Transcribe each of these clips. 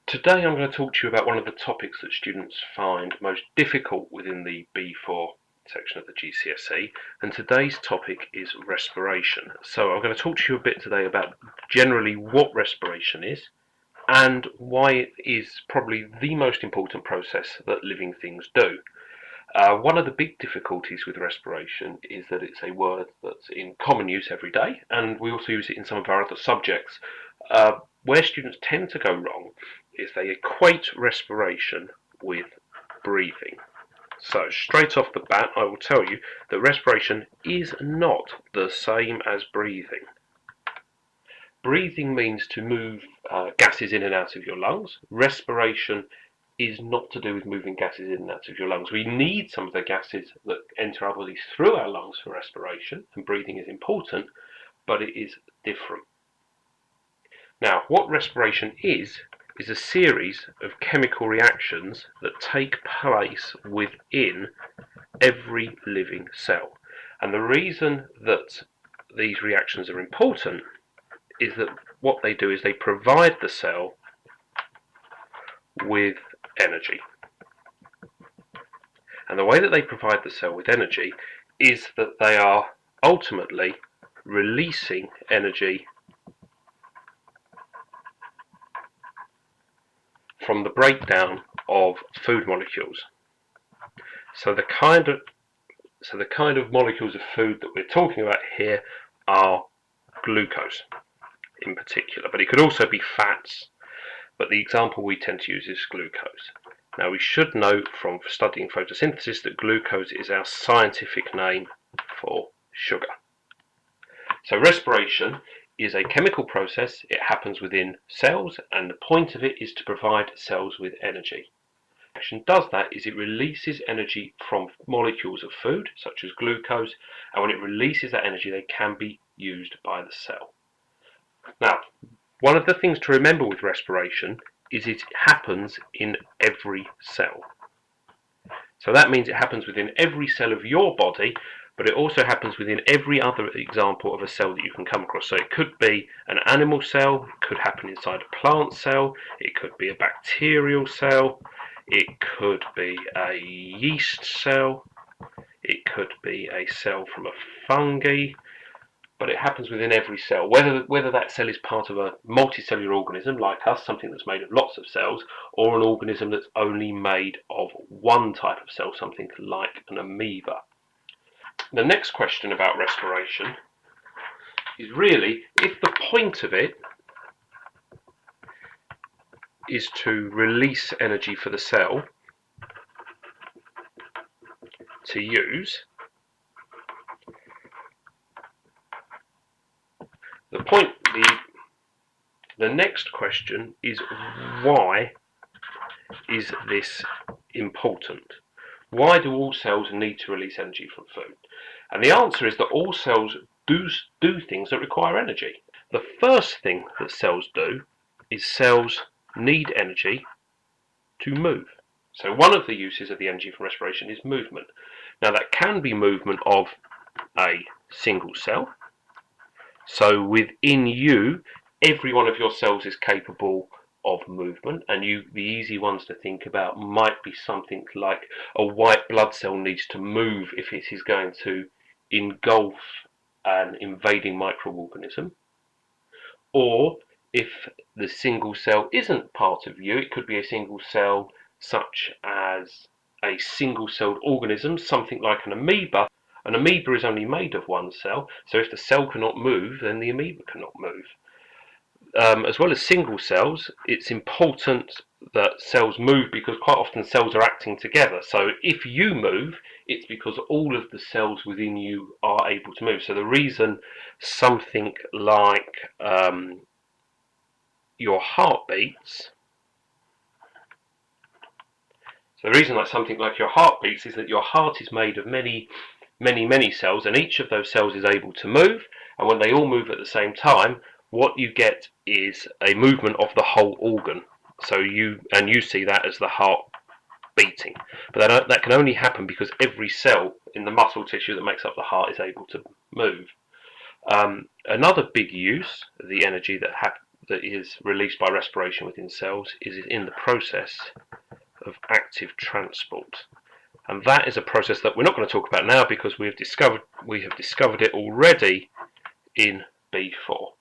Today I'm going to talk to you about one of the topics that students find most difficult within the B4 section of the GCSE, and today's topic is respiration. So I'm going to talk to you a bit today about generally what respiration is and why it is probably the most important process that living things do. One of the big difficulties with respiration is that it's a word that's in common use every day, and we also use it in some of our other subjects. Where students tend to go wrong is they equate respiration with breathing. So straight off the bat, I will tell you that respiration is not the same as breathing. Breathing means to move gases in and out of your lungs. Respiration is not to do with moving gases in and out of your lungs. We need some of the gases that enter our bodies through our lungs for respiration, and breathing is important, but it is different. Now, what respiration is a series of chemical reactions that take place within every living cell. And the reason that these reactions are important is that what they do is they provide the cell with energy. And the way that they provide the cell with energy is that they are ultimately releasing energy from the breakdown of food molecules. So the kind of molecules of food that we're talking about here are glucose in particular, but it could also be fats, but the example we tend to use is glucose. Now, we should know from studying photosynthesis that glucose is our scientific name for sugar. So respiration is a chemical process. It happens within cells, and the point of it is to provide cells with energy. Respiration does that is it releases energy from molecules of food, such as glucose, and when it releases that energy, they can be used by the cell. Now, one of the things to remember with respiration is it happens in every cell. So that means it happens within every cell of your body, but it also happens within every other example of a cell that you can come across. So it could be an animal cell, it could happen inside a plant cell, it could be a bacterial cell, it could be a yeast cell, it could be a cell from a fungi, but it happens within every cell, whether that cell is part of a multicellular organism like us, something that's made of lots of cells, or an organism that's only made of one type of cell, something like an amoeba. The next question about respiration is really if the point of it is to release energy for the cell to use, the next question is why is this important? Why do all cells need to release energy from food? And the answer is that all cells do things that require energy. The first thing that cells do is cells need energy to move. So one of the uses of the energy from respiration is movement. Now that can be movement of a single cell. So within you, every one of your cells is capable of movement, and the easy ones to think about might be something like a white blood cell needs to move if it is going to engulf an invading microorganism, or if the single cell isn't part of you, it could be a single cell such as a single-celled organism, something like an amoeba. An amoeba is only made of one cell, so if the cell cannot move, then the amoeba cannot move. As well as single cells, it's important that cells move because quite often cells are acting together. So if you move, it's because all of the cells within you are able to move. So the reason something like your heart beats, is that your heart is made of many cells, and each of those cells is able to move, and when they all move at the same time, what you get is a movement of the whole organ. So you see that as the heart beating. But that can only happen because every cell in the muscle tissue that makes up the heart is able to move. Another big use of the energy that is released by respiration within cells is in the process of active transport. And that is a process that we're not going to talk about now because we have discovered it already in B4.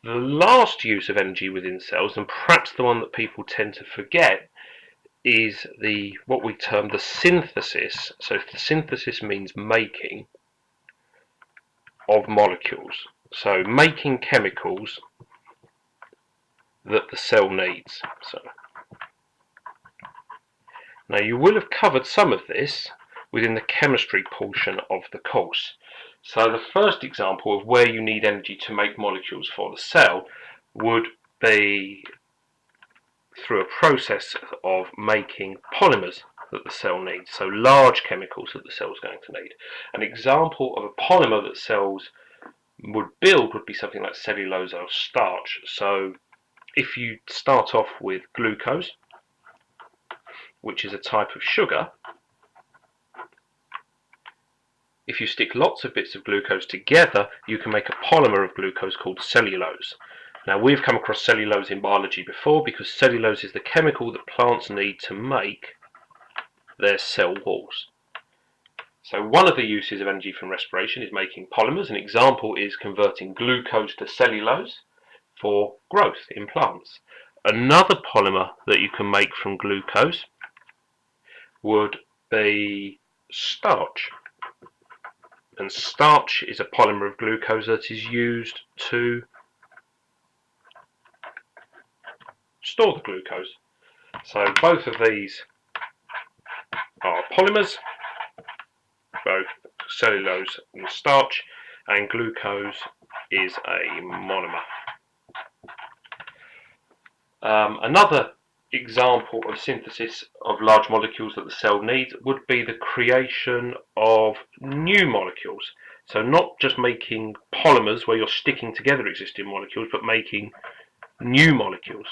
The last use of energy within cells, and perhaps the one that people tend to forget, is what we term the synthesis. So the synthesis means making of molecules. So making chemicals that the cell needs. Now you will have covered some of this within the chemistry portion of the course. So the first example of where you need energy to make molecules for the cell would be through a process of making polymers that the cell needs, so large chemicals that the cell is going to need. An example of a polymer that cells would build would be something like cellulose or starch. So if you start off with glucose, which is a type of sugar, if you stick lots of bits of glucose together, you can make a polymer of glucose called cellulose. Now we've come across cellulose in biology before because cellulose is the chemical that plants need to make their cell walls. So one of the uses of energy from respiration is making polymers. An example is converting glucose to cellulose for growth in plants. Another polymer that you can make from glucose would be starch. And starch is a polymer of glucose that is used to store the glucose. So both of these are polymers, both cellulose and starch, and glucose is a monomer. Another example of synthesis of large molecules that the cell needs would be the creation of new molecules. So not just making polymers where you're sticking together existing molecules, but making new molecules.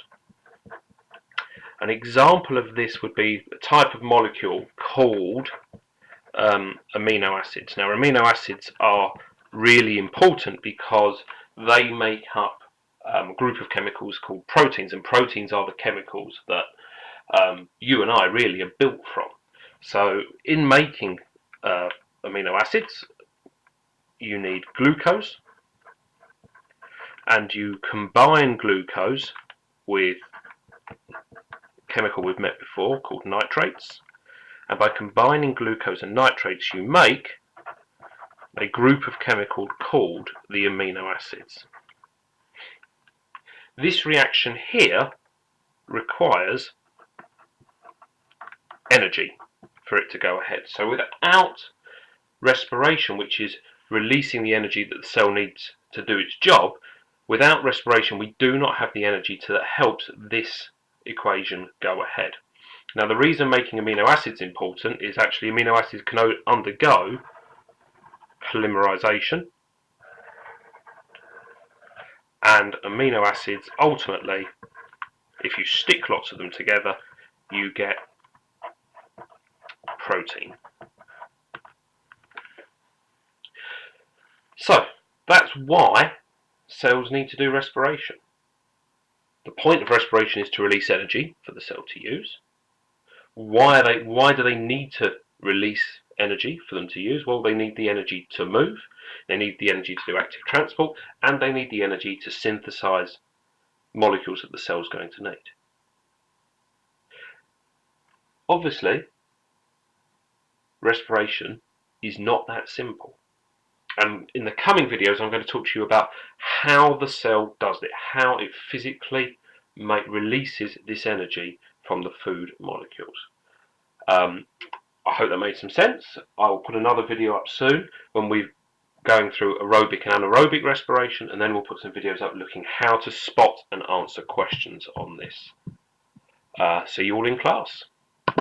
An example of this would be a type of molecule called amino acids. Now amino acids are really important because they make up a group of chemicals called proteins, and proteins are the chemicals that you and I really are built from. So in making amino acids, you need glucose, and you combine glucose with a chemical we've met before called nitrates, and by combining glucose and nitrates you make a group of chemicals called the amino acids. This reaction here requires energy for it to go ahead. So without respiration, which is releasing the energy that the cell needs to do its job, without respiration we do not have the energy that helps this equation go ahead. Now the reason making amino acids important is actually amino acids can undergo polymerization, and amino acids ultimately, if you stick lots of them together, you get protein. So that's why cells need to do respiration. The point of respiration is to release energy for the cell to use. Why do they need to release energy for them to use? Well, they need the energy to move, they need the energy to do active transport, and they need the energy to synthesize molecules that the cell is going to need. Obviously, respiration is not that simple. And in the coming videos I'm going to talk to you about how the cell does it, how it physically releases this energy from the food molecules. I hope that made some sense. I'll put another video up soon when we're going through aerobic and anaerobic respiration, and then we'll put some videos up looking how to spot and answer questions on this. See you all in class.